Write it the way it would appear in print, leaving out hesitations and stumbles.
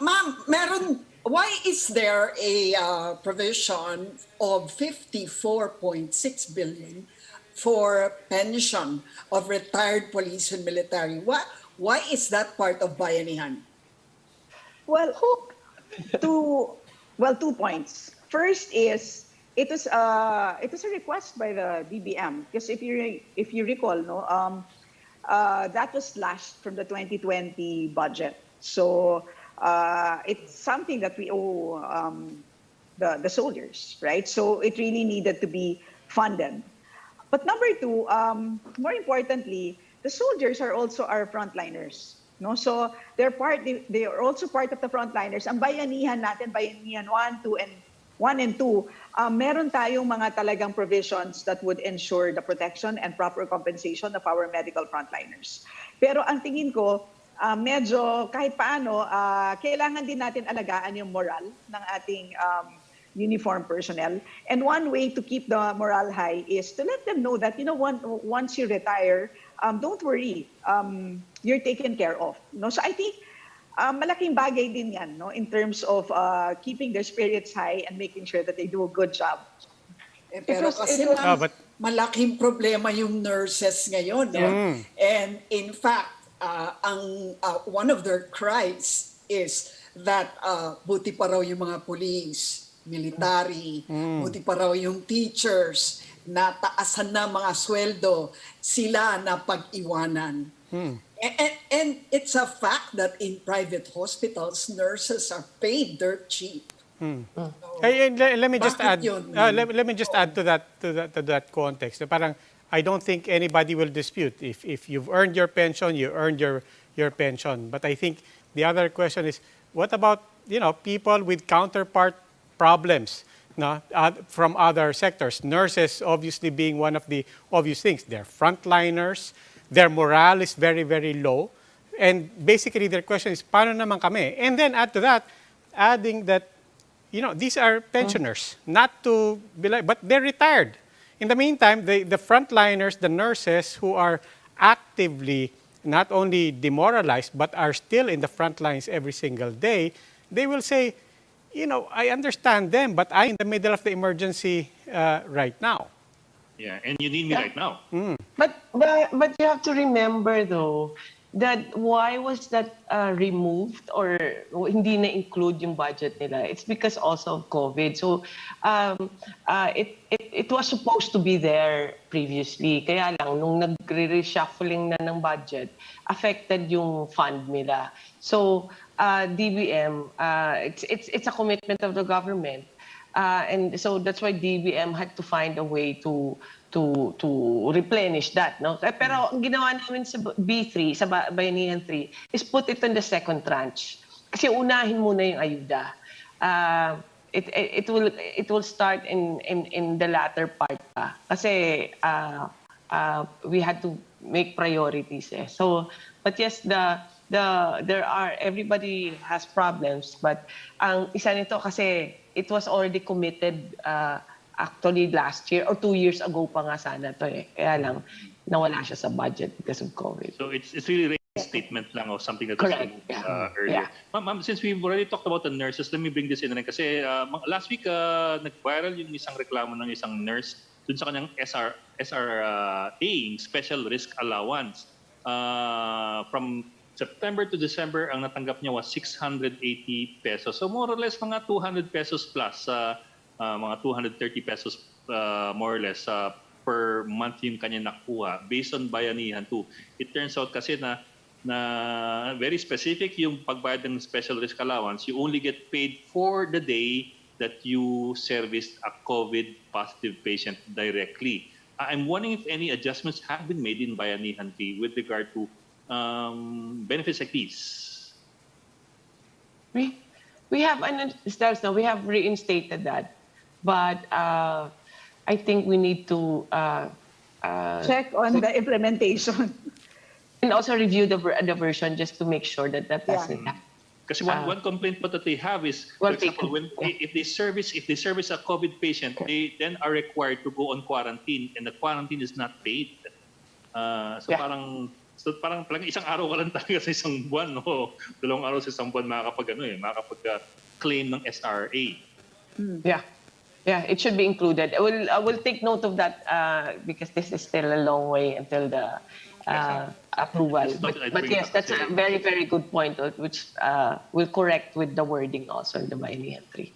Ma'am, why is there a provision of 54.6 billion for pension of retired police and military? Why is that part of Bayanihan? Well, two points. First is it was a request by the DBM, because if you recall, no, that was slashed from the 2020 budget. So it's something that we owe the soldiers, right? So it really needed to be funded. But number two, more importantly, the soldiers are also our frontliners. No? So they are also part of the frontliners. Ang bayanihan natin, bayanihan 1, 2, and 1 and 2, meron tayong mga talagang provisions that would ensure the protection and proper compensation of our medical frontliners. Pero ang tingin ko, medyo kahit paano, kailangan din natin alagaan yung moral ng ating uniform personnel. And one way to keep the morale high is to let them know that, once you retire, don't worry, you're taken care of. No? So I think malaking bagay din yan, no, in terms of keeping their spirits high and making sure that they do a good job. Pero kasi malaking problema yung nurses ngayon. No? And in fact, one of their cries is that buti pa raw yung mga police, military, buti pa raw yung teachers, nataasan na mga sweldo, sila na pag-iwanan. And it's a fact that in private hospitals, nurses are paid dirt cheap. Let me just add. Let me just add to that context. Parang I don't think anybody will dispute if you've earned your pension, you earned your pension. But I think the other question is, what about people with counterpart problems, no, from other sectors? Nurses obviously being one of the obvious things. They're frontliners. Their morale is very, very low. And basically their question is, paano naman kami? And then add to that, adding that, these are pensioners, not to be like, but they're retired. In the meantime, the frontliners, the nurses who are actively not only demoralized, but are still in the front lines every single day, they will say, I understand them, but I'm in the middle of the emergency right now. Yeah, and you need me right now. But you have to remember though that why was that removed or hindi na include yung budget nila? It's because also of COVID. So it was supposed to be there previously. Kaya lang nung nagre-reshuffling na ng budget, affected yung fund nila. So DBM, it's a commitment of the government. And so that's why DBM had to find a way to replenish that, no? Pero ang ginawa namin sa B3, sa Bayanihan 3, is put it in the second tranche. Kasi unahin muna yung ayuda. It will start in the latter part pa. Kasi we had to make priorities eh. So, but yes, everybody has problems, but ang isa nito kasi it was already committed actually last year or 2 years ago pa nga sana to eh. Kaya lang nawala siya sa budget because of COVID. So it's really a statement lang of something that was removed earlier. Yeah. Ma'am, since we've already talked about the nurses, let me bring this in rin kasi last week nag-viral yung isang reklamo ng isang nurse dun sa kanyang SRA, Special Risk Allowance. From September to December, ang natanggap niya was 680 pesos. So more or less mga 200 pesos plus, mga 230 pesos more or less per month yung kanya nakuha based on Bayanihan 2. It turns out kasi na very specific yung pagbayad ng special risk allowance. You only get paid for the day that you serviced a COVID positive patient directly. I'm wondering if any adjustments have been made in Bayanihan 3 with regard to benefits like these. We have we have reinstated that, but I think we need to Check on the implementation. and also review the version just to make sure that doesn't happen. Kasi one complaint po that they have is, for example, if they service a COVID patient, they then are required to go on quarantine, and the quarantine is not paid. So parang So parang isang araw ka lang talaga sa isang buwan, no? 2 araw sa isang buwan makakapag-claim ng SRA. Yeah. Yeah, it should be included. I will take note of that because this is still a long way until the approval. Just thought I'd But bring it yes, up that's a kasi- very, very good point, which will correct with the wording also in the Bayanihan 3.